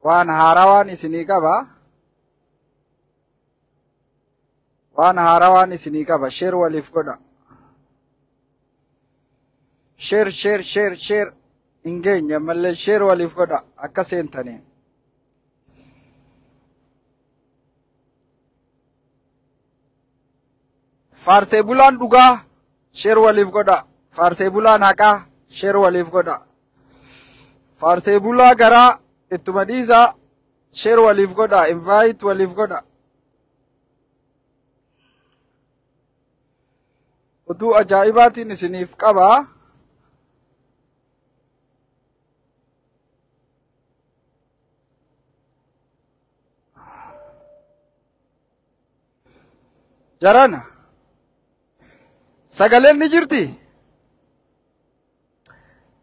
waan haarawaan isinii qaba. Waan haarawaan isinii qaba. Share waliif godha. Share hin geenye malee share waliif godha akka seentanii. Faarsee bulaan dhugaa share waliif godha. Faarsee bulaan haqaa share waliif godha. Faarsee bulaa garaa ittuma dhiisaa share waliif godha. Invite waliif godha. Oduu ajaa'ibaatiin isiniif qaba. Jarana sagaleen ni jirti.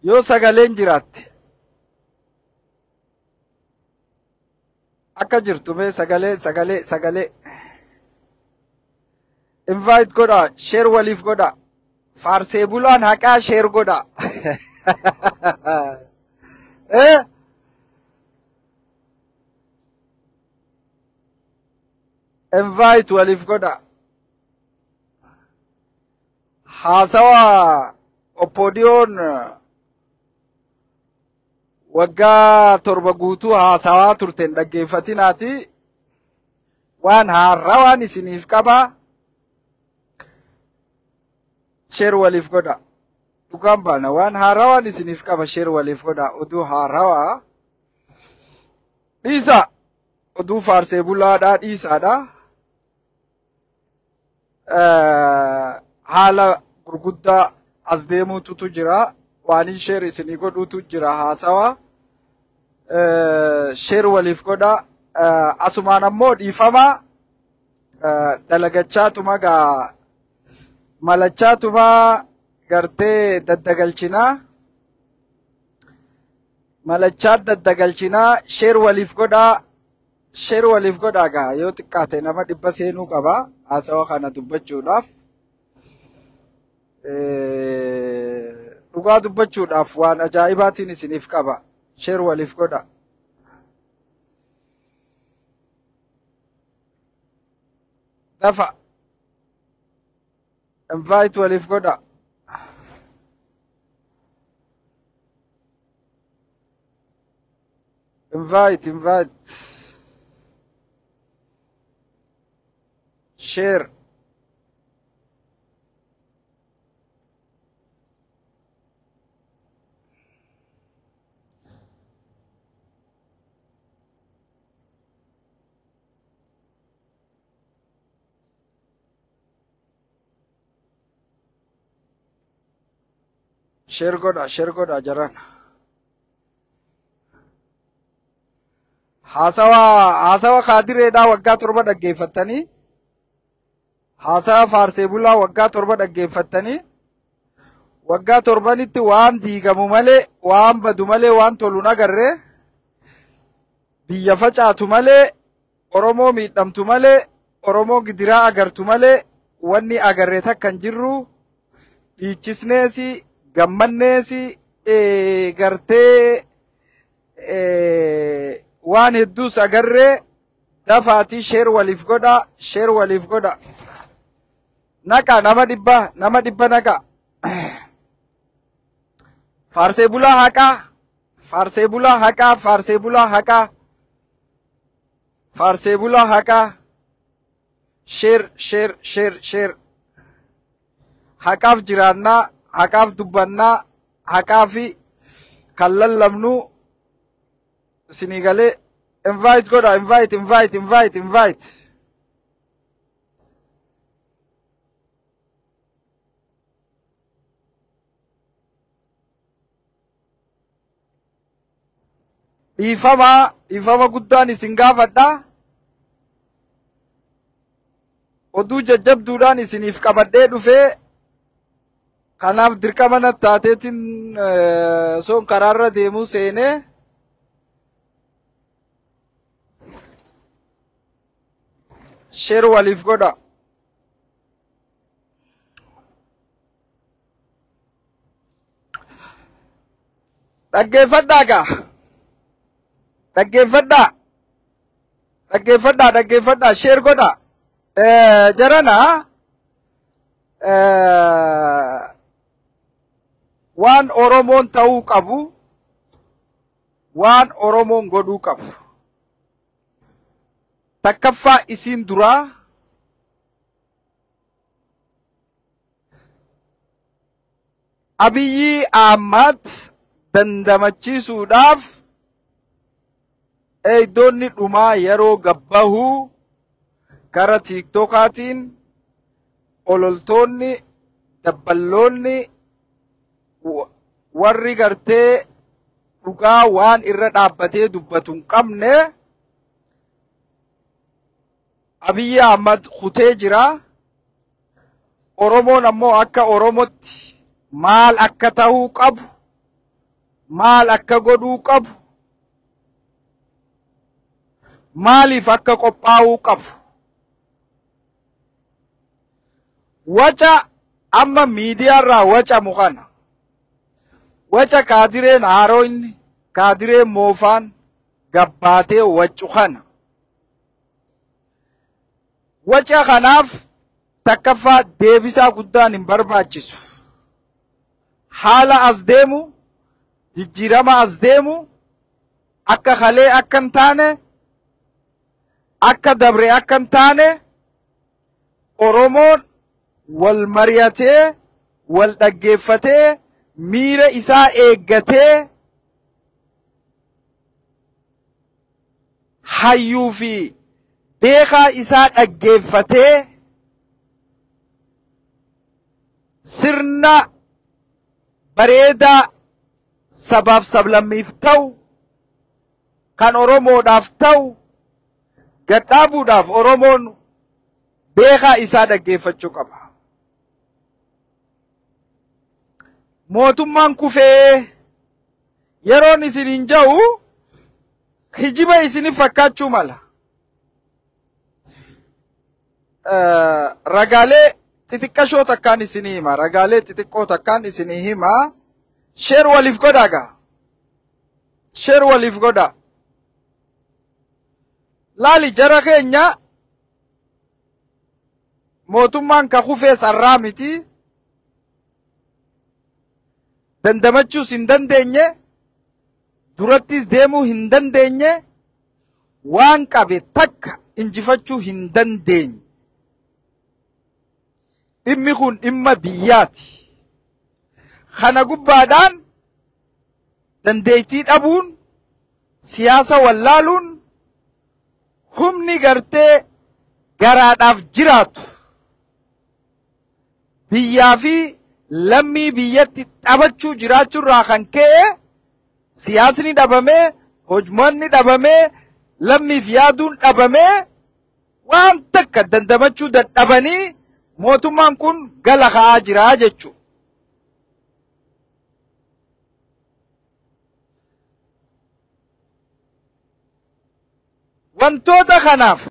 Yoo sagaleen jiraatte akka jirtu mee sagalee invite godha. Share waliif godha. Faarsee bulaan haqaa share godha. Invite waliif godha. Haasawa oppodiyoon waggaa 7 guutuu haasawaa turteen dhaggeeffatinaati. Waan haarawaan isiniif qaba. Share waliif godha. Dhugaan baana waan haarawaan isiniif qaba. Share waliif godha. Oduu haarawaa dhiisa. Oduu faarsee bulaadhaa dhiisaadha. Haala gurguddaa as deemuutu jira. Waan share isinii godhuutu jira haasawa. Share waliif godha. Asumaan ammoo dhiifama. Dalagachaatuma gaa malachaatuma gartee daddagalchinaa. Malachaat daddagalchinaa. Share waliif godha. Share waliif godha gaa yoo xiqqaate nama 100 seenuu qaba haasawa kana dubbachuudhaaf. Dhugaa dubbachuudhaaf waan ajaa'ibaatiin isiniif qaba. Share waliif godha. Dafa invite waliif godha. Invite share share godha jaran. Haasawa kaadireedhaa waggaa 7 dhaggeeffattanii. Haasawa faarsee bulaa waggaa 7 dhaggeeffattanii. Waggaa 7nitti waan diigamu malee, waan badu malee, waan tolu nagarree. Biyya facaatu malee, Oromoo miidhamtu malee, Oromoo gidiraa agartu malee, wanni agarree takka hin jirru. Dhiichisneesi, gammanneesi, gartee waan hedduus agarree. Dafaatii share waliif godha. Share waliif godha. Naqa nama 100 naqa. Faarsee bulaa haqaa. Faarsee bulaa haqaa. Faarsee bulaa haqaa. Faarsee bulaa haqaa. Share. Haqaaf jiraannaa. Haqaaf dubbannaa. Haqaafi kan lallabnu isinii galee. Invite godha. Invite. Dhiifama guddaan isin gaafadha. Oduu jajjabduudhaan isiniif qabadhee dhufee. Kanaaf dirqama natti taateetiin soon karaarra deemuu seenee. Share waliif godha. Dhaggeeffadhaa gaa. dhaggeeffadhaa share godha jarana waan Oromoon ta'uu qabu waan Oromoon godhuu qabu takkaffaa isiin duraa Abiyyi Ahmad dandamachiisuudhaaf iddoonni dhumaa yeroo gabbahu kara TikTokaatiin ololtoonni dabballoonni warri gartee dhugaa waan irra dhaabbatee dubbatu hin qabne Abiyyi Ahmad kutee jira. Oromoon ammoo akka Oromotti maal akka ta'uu qabu maal akka godhuu qabu maaliif akka qophaa'uu qabu waca amma miidiyaarraa wacamu kana waca kaadireen haaroo inni kaadireen moofaan gabbaatee waccu kana waca kanaaf takkaffaa deebisaa guddaan hin barbaachisu haala as deemu jijjiirama as deemu akka kalee akka hin taane akka dabre akka hin taane Oromoon wal mari'atee wal dhaggeeffatee miira isaa eeggatee hayyuu fi beekaa isaa dhaggeeffatee sirna bareedaa sabaaf sablammiif ta'u kan Oromoodhaaf ta'u gadhaabuudhaaf Oromoon beekaa isaa dhaggeeffachuu qaba. Mootummaan kufee yeroon isiniin ja'u hijiba isinif fakkaachuu mala. Ragaalee xixiqqashoo takkaan isinii hima. Ragaalee xixiqqoo takkaan isinii hima. Sheer waliif godhaa. Sheer waliif godhaa. Laali jara keenya mootummaan ka kufee sarraa miti. Dandamachuus hin dandeenye. Durattis deemuu hin dandeenye. Waan qabe takka injifachuu hin dandeenye. Dhimmi kun dhimma biyyaati. Kana gubbaadhaan dandeettii dhabuun siyaasa wallaaluun humni gartee garaadhaaf jiraatu biyyaa fi lammii biyyatti dhabachuu jiraachuurraa kan ka'e siyaasni dhabamee hojmanni dhabamee lammiif yaaduun dhabamee waan takka dandamachuu dadhabanii mootummaan kun gala ka'aa jira jechuudha. Wantoota kanaaf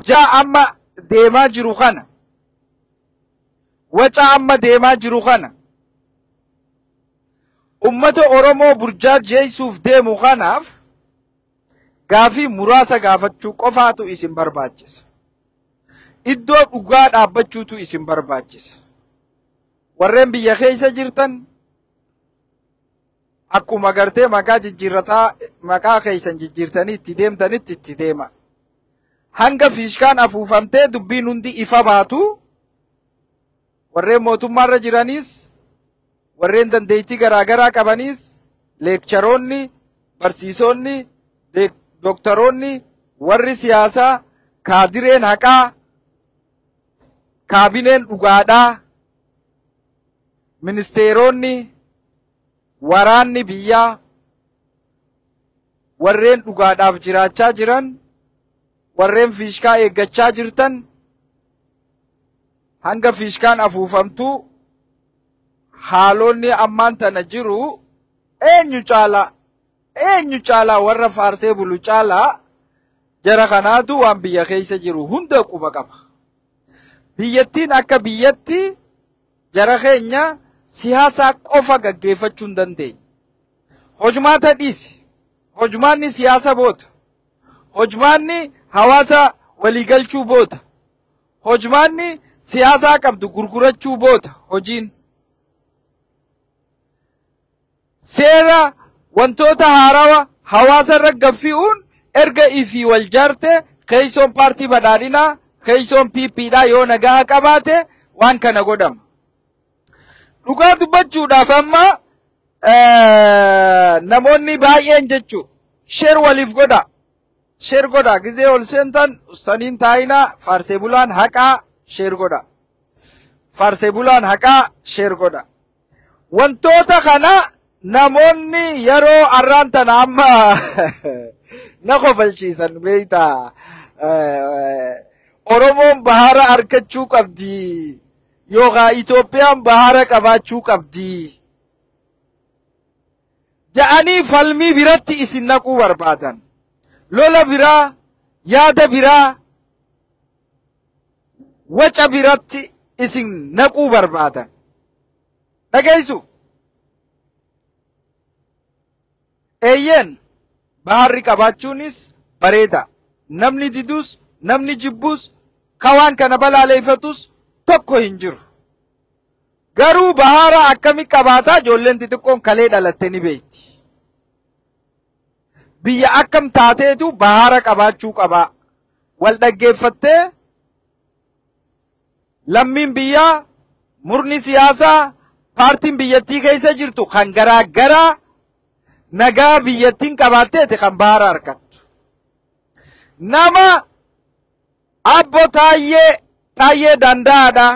jaa amma deemaa jiru kana waca amma deemaa jiru kana ummata Oromoo burjaajeessuuf deemu kanaaf gaafii muraasa gaafachuu qofaatu isin barbaachisa. Iddoo dhugaa dhaabbachuutu isin barbaachisa. Warreen biyya keessa jirtan akkuma gartee maqaa jijjiirrataa maqaa keessan jijjiirtanii itti deemtanitti itti deema. Hanga fiishkaan afuufamtee dubbiin hundi ifa baatu warreen mootummaarra jiranis warreen dandeettii garaagaraa qabanis leekcharoonni barsiisonni dooktaroonni warri siyaasaa kaadireen haqaa kaabineen dhugaadhaa ministeeronni waraanni biyyaa warreen dhugaadhaaf jiraachaa jiran warreen fiishkaa eeggachaa jirtan hanga fiishkaan afuufamtuu haalonni ammaan tana jiru eenyu caalaa warra faarsee bulu caalaa jara kanaatu waan biyya keessa jiru hunda quba qaba. Biyyattiin akka biyyatti jara keenya siyaasaa qofa gaggeeffachuu hin dandeenye. hojmaanni siyaasa boota. Hojmaanni hawaasa waliigalchuu boota. Hojmaanni siyaasaa qabdu gurgurachuu boota hojiin. Seera wantoota haarawa hawaasa irra gaffi'uun erga ifii wal jaarte keeysoon paartii badhaadhinaa keeysoon PPdhaa yoo nagaa qabaate waan kana godhama. Dhugaa dubbachuudhaaf amma namoonni baay'een jechuu sheer waliif godha. Sheer godha gizee ol seentan ustaniin taayinaa faarsee bulaan haqaa sheer godha. Faarsee bulaan haqaa sheer godha. Wantoota kana namoonni yeroo arraan tana amma na kofalchiisan beeyta. Oromoon bahara argachuu qabdi yookaan Itoophiyaan bahara qabaachuu qabdi ja'anii falmii biratti isin naquu barbaadan. Lola biraa, yaada biraa, waca biratti isin naquu barbaadan. Dhageessu. Eeyyeen baharri qabaachuunis bareeda. Namni didus, namni jibbus, kawaan kana balaaleeffatus tokko hin jiru. Garuu bahara akkami qabaataa ijoolleen xixiqqoon kalee dhalatte ni beekti. Biyya akkam taateetu bahara qabaachuu qabaa. Wal dhaggeeffattee lammiin biyyaa murni siyaasaa paartiin biyyattii keessa jirtu kan garaagaraa nagaa biyyattiin qabaatteeti kan bahara argattu. Nama abbo Taayyee Danda'aadha.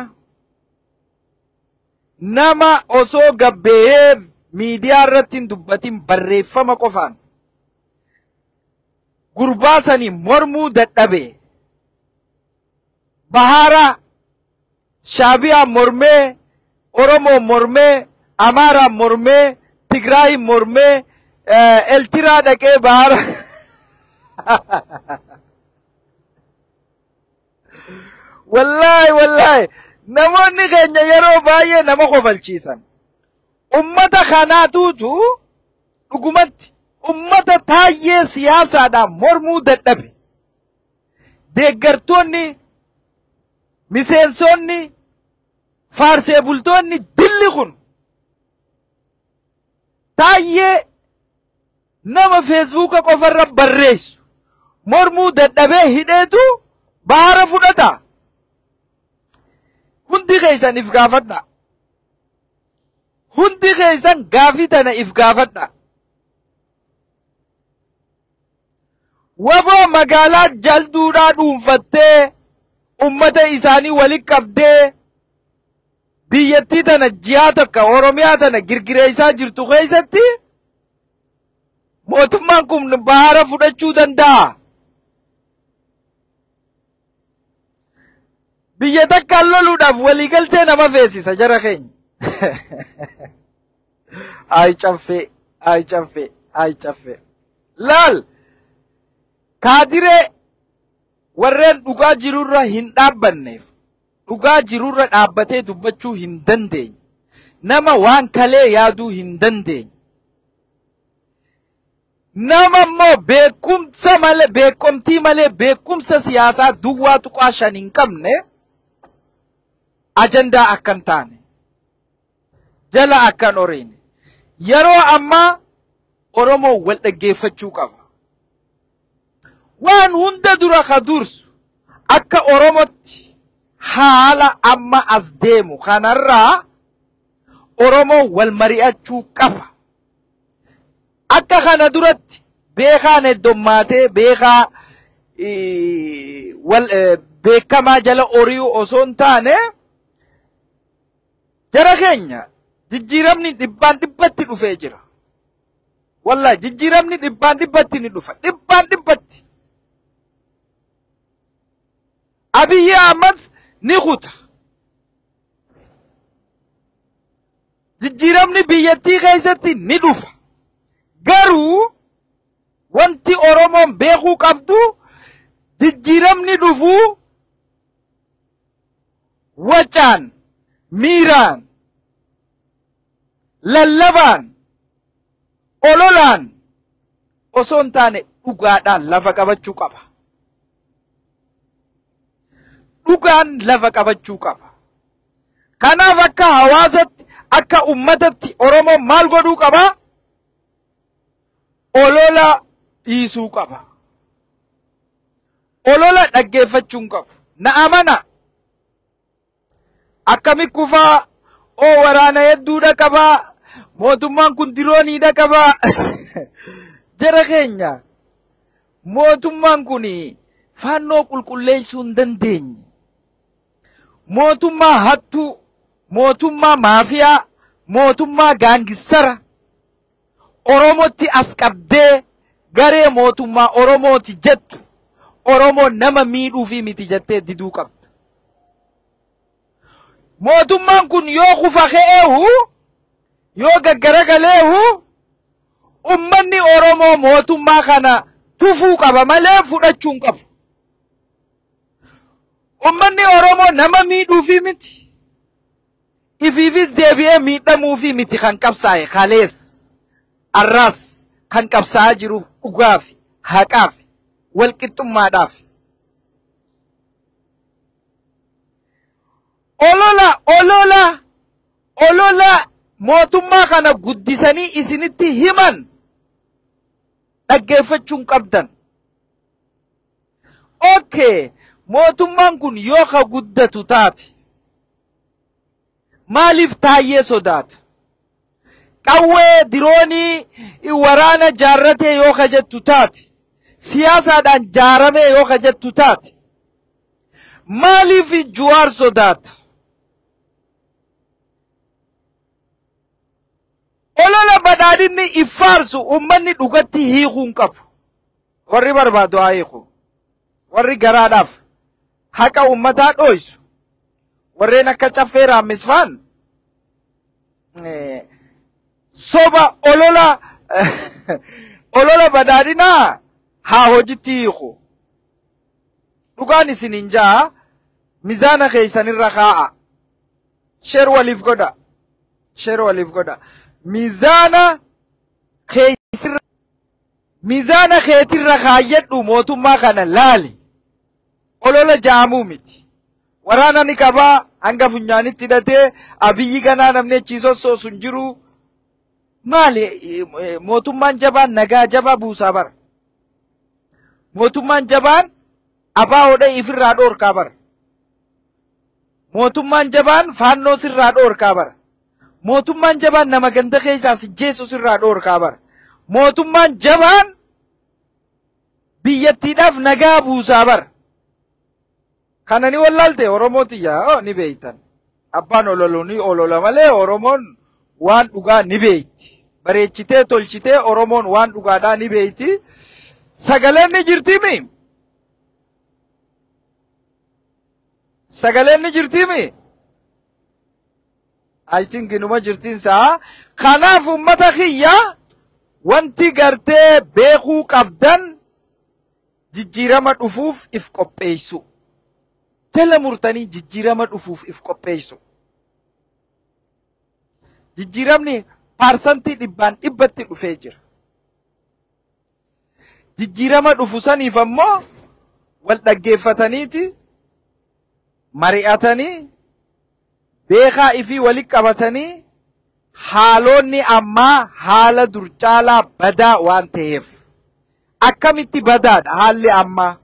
Nama osoo gabbeeyee miidiyaa irratti hin dubbatin barreeffama qofaan gurbaa sanii mormuu dadhabe. Bahara Shaabiyaan mormee, Oromoon mormee, Amaaraan mormee, Tigraayin mormee, Eltiraa dhaqee bahara wallahi namoonni keenya yeroo baay'ee nama kofalchiisan. Ummata kanaatuutu dhugumatti ummata Taayyee siyaasaadhaan mormuu dadhabe. Deeggartoonni, miseensonni, faarsee bultoonni dilli kun Taayyee nama feesbuuka qofarra barreessu mormuu dadhabee hidheetu bahara fudhata. Hundi keessan if gaafadha. Hundi keessan gaafii tana if gaafadha. Waboo magaalaa jalduudhaa dhuunfattee ummata isaanii walitti qabdee biyyattii tana ji'aa takka Oromiyaa tana girgireessaa jirtu keessatti mootummaan kun bahara fudhachuu danda'a. Biyya takka loluudhaaf waliigaltee nama feesisa jara keenya. Ay caffee. Laal kaadiree warreen dhugaa jirurra hin dhaabbanneef dhugaa jirurra dhaabbatee dubbachuu hin dandeenye. Nama waan kalee yaaduu hin dandeenye. Nama immoo beekumsa malee beekumtii malee beekumsa siyaasaa duwwaa tuqaa shan hin qabne ajandaa akkan taane jala akkan oriine yeroo amma Oromoo wal dhaggeeffachuu qaba. Waan hunda dura ka dursu akka Oromootti haala amma as deemu kanarraa Oromoo wal mari'achuu qaba. Akka kana duratti beekaan heddummaatee beekaa beekamaa jala ori'uu osoo hin taane jara keenya jijjiiramni dhibbaan dhibbatti dhufee jira. Wallahi jijjiiramni dhibbaan dhibbatti ni dhufa. Dhibbaan dhibbatti. Abiy Ahmed ni kuta. Jijjiiramni biyyattii keessatti ni dhufa. Garuu wanti Oromoon beekuu qabdu jijjiiramni dhufu wacaan, miiraan, lallabaan, ololaan osoo hin taane dhugaadhaan lafa qabachuu qaba. Dhugaan lafa qabachuu qaba. Kanaaf akka hawaasatti akka ummatatti Oromoo maal godhuu qaba? Olola dhiisuu qaba. Olola dhaggeeffachuu hin qabu. Na amana. Akkami kufaa oo waraana hedduudha qabaa. Mootummaan kun dirooniidha qabaa. Jara keenya. Mootummaan kun fannoo qulqulleessuu hin dandeenye. Mootummaa hattuu, mootummaa maafiyaa, mootummaa gaangistara. Oromootti as qabdee garee mootummaa Oromooti jettu. Oromoo nama miidhuufi miti jettee diduu qabda. Mootummaan kun yoo kufa ka'eehu, yoo gaggaragaleehu, ummanni Oromoo mootummaa kana tufuu qaba malee fudhachuu hin qabu. Ummanni Oromoo nama miidhuufi miti. Ifiifis deebi'ee miidhamuufi miti kan qabsaa'e kalees. Arraas kan qabsaa'aa jiruuf dhugaaf, haqaaf, walqixxummaadhaaf. Olola mootummaa kana guddisanii isinitti himan dhaggeeffachuun qabdan. Okay, mootummaan kun yoo ka guddatu taate maaliif Taayyee sodaata? Qawwee diroonii waraana jaarratee yoo ka jettu taate, siyaasaadhaan jaaramee yoo ka jettu taate, maaliif Jawaar sodaata? Olola badhaadhinni ifaarsu ummanni dhugatti hiikuu hin qabu. Warri barbaadu haa hiiku. Warri garaadhaaf haqa ummataa dhoysu. Warreen akka caffee raammisfaan soba olola badhaadhinaa haa hojitti hiiku. Dhugaan isiniin jaa mizaana keessanirra kaa'a. Sheer waliif godha. Sheer waliif godha. Mizaana keetirra kaayyadhu mootummaa kana laali. Olola jaamuu miti. Waraana ni qabaa hanga funyaanitti hidhatee Abiyyi ganaa namni achiisosoo sun jiru. Maali mootummaan jabaan nagaa jabaa buusaa bara. Mootummaan jabaan abaa hodhee ifirraa dhoorkaa bara. Mootummaan jabaan faannoo sirraa dhoorkaa bara. Mootummaan jabaan nama ganda keessaa sijjeessu sirraa dhoorkaa bara. Mootummaan jabaan biyyattiidhaaf nagaa buusaa bara. Kana ni wallaalte Oromootiyyaa ni beeytan. Abbaan ololuu ni olola malee Oromoon waan dhugaa ni beeyti. Bareechitee tolchitee Oromoon waan dhugaadhaa ni beeyti. Sagaleen ni jirtimi? Sagaleen ni jirtimi? I think inuma jirtinsaa. Kanaaf ummata kiyya wanti gartee beekuu qabdan jijjiirama dhufuuf if qopheessu. Jala murtanii jijjiirama dhufuuf if qopheessu. Jijjiiramni parsantii 100% dhufee jira. Jijjiirama dhufu saniif ammoo wal dhaggeeffataniiti mari'atanii beekaa ifii walitti qabatanii haalonni ammaa haala durcaalaa badaa waan ta'eef akkamitti badaadha haalli ammaa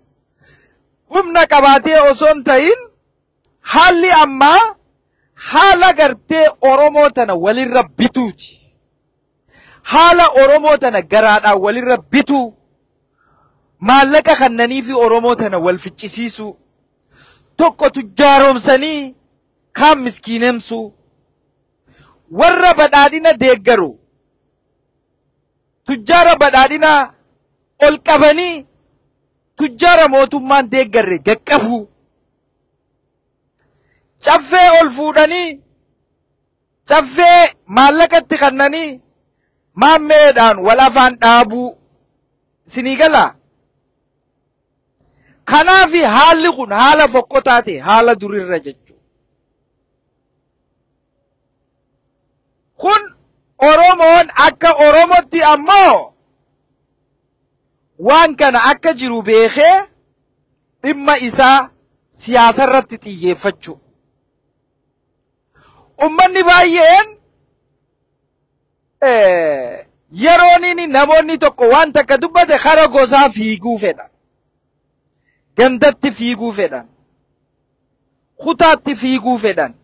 humna qabaatee osoo hin ta'in haalli ammaa haala gartee Oromoo tana walirra bituuti. Haala Oromoo tana garaadhaan walirra bituu maallaqa kannanii fi Oromoo tana wal ficcisiisu tokko tujjaaromsanii kaan miskiinemsu warra badhaadhina deeggaru tujjaara badhaadhina ol qabanii tujjaara mootummaan deeggarre gaqqabu caffee ol fuudhanii caffee maallaqatti kannanii maammeedhaan wal afaan dhaabuu isinii galaa. Kanaafi haalli kun haala fokkotaa ta'e haala durirra jechuudha. Kun Oromoon akka Oromootti ammoo waan kana akka jiru beekee dhimma isaa siyaasa irratti xiyyeeffachuu. Ummanni baay'een yerooniin namoonni tokko waan takka dubbate kara gosaa fiiguu fedha. Gandatti fiiguu fedhan. Kutaatti fiiguu fedhan.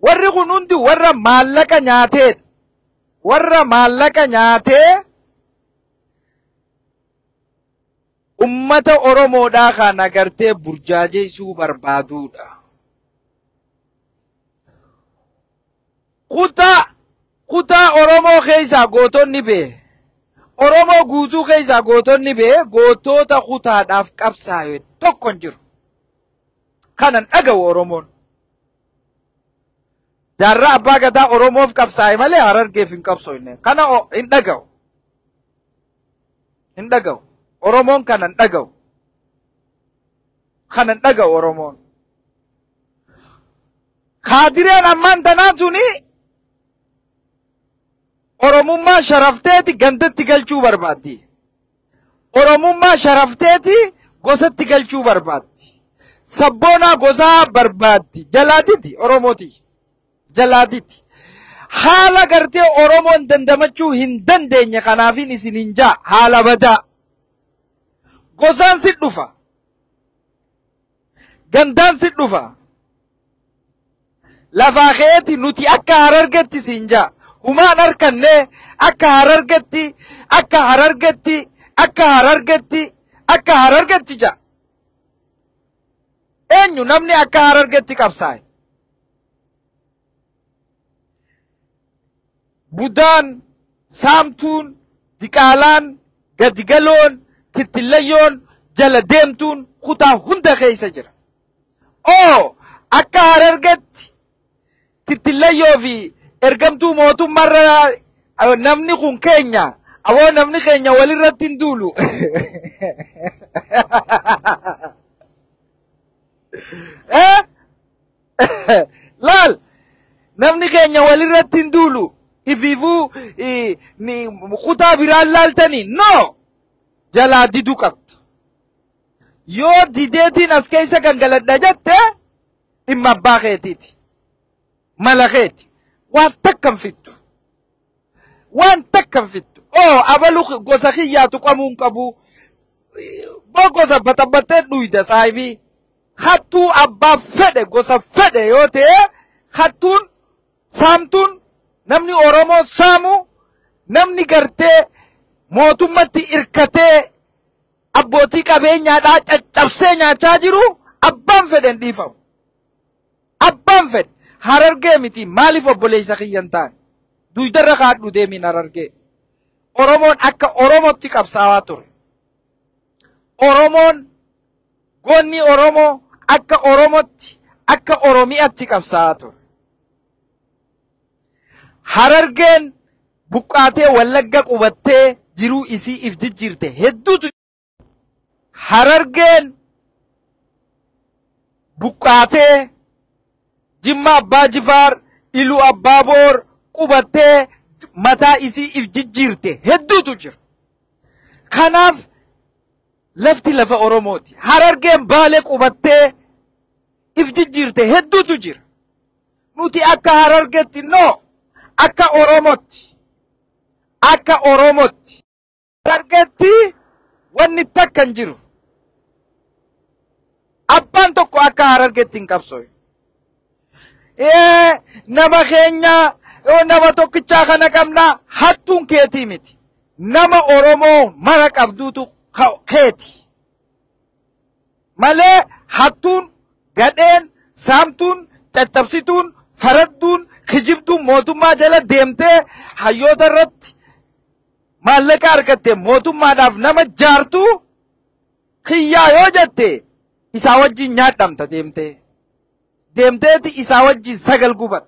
Warri kun hundi warra maallaqa nyaateedha. Warra maallaqa nyaatee ummata Oromoodhaa kan agartee burjaajeessuu barbaaduudha. Kutaa Oromoo keessaa gootonni bee. Oromoo guutuu keessaa gootonni bee gootota kutaadhaaf qabsaa'e tokko hin jiru. Kanan dhaga'u Oromoon. Jaarraa abbaa gadaa Oromoof qabsaa'e malee Harargeef hin qabsoofne. Kana hin dhaga'u. Hin dhaga'u. Oromoon kanan dhaga'u. Kanan dhaga'u Oromoon. Kaadireen ammaan tanaa tuni Oromummaa sharafteeti gandatti galchuu barbaaddi. Oromummaa sharafteeti gosatti galchuu barbaaddi. Sabboonaa gosaa barbaaddi. Jalaaditi Oromooti. Jalaaditi. Haala gartee Oromoon dandamachuu hin dandeenye kanaafin isin hin jaa haala badaa. Gosaan si dhufa. Gandaan si dhufa. Lafaa keeti nuti akka Harargetti siin jaa. Humaan harkanne akka Harargetti jaa. Eenyu namni akka Harargetti qabsaa'e. Budaan, saamtuun, diqaalaan, gadigaloon, kittillayyoon, jala deemtuun kutaa hunda keessa jira. Oo akka Harargetti kittillayyoo fi ergamtuu mootummaarra namni kun keenya awoo namni keenya walirratti hin duulu. Laal namni keenya walirratti hin duulu. Ifiifuu kutaa biraan laaltanii no jalaa diduu qabdu. Yoo dideetiin as keessa gangaladha jette dhimma abbaa keetiiti. Mala keeti. Waan takkan fittu. Waan takkan fittu. Oo abalu gosa kiyyaa tuqamuun qabu. Boo gosa batabatee dhuyda saahibii. Hattuu abbaa fedhe gosa fedhe yoo ta'e hattuun saamtuun namni Oromoo saamu namni gartee mootummatti irkatee abbootii qabeenyaadhaa caccabsee nyaachaa jiru abbaan fedhen dhiifamu. Abbaan fedhe. Harargee miti maaliif obboleessa kiyyan ta'an duydarra kaadhu deemin Harargee. Oromoon akka Oromootti qabsaawaa ture. Oromoon goonni Oromoo akka Oromootti akka Oromiyaatti qabsaawaa ture. Harargeen buqqaatee Wallagga qubattee jiruu isii if jijjiirte hedduutu. Harargeen buqqaatee Jimma Abbaa Jifaar Iluu Abbaa Boor qubattee mataa isii if jijjiirte hedduutu jira. Kanaaf lafti lafa Oromooti. Harargeen Baalee qubattee if jijjiirte hedduutu jira. Nuti akka Harargeetti no akka Oromootti. Akka Oromootti. Harargeetti wanni takka hin jiru. Abbaan tokko akka Harargeetti hin qabsooyu. Nama keenya nama tokkichaa kana qabna hattuun keetii miti. Nama Oromoo mara qabduutu keeti. Malee hattuun, gadheen, saamtuun, caccabsituun, faradduun, kijibduun mootummaa jala deemtee hayyoota irratti maallaqa argatte mootummaadhaaf nama jaartuu kiyyaa yoo jette isaa wajjin nyaadhamta deemtee. Deemteeti isaa wajjin sagal gubat.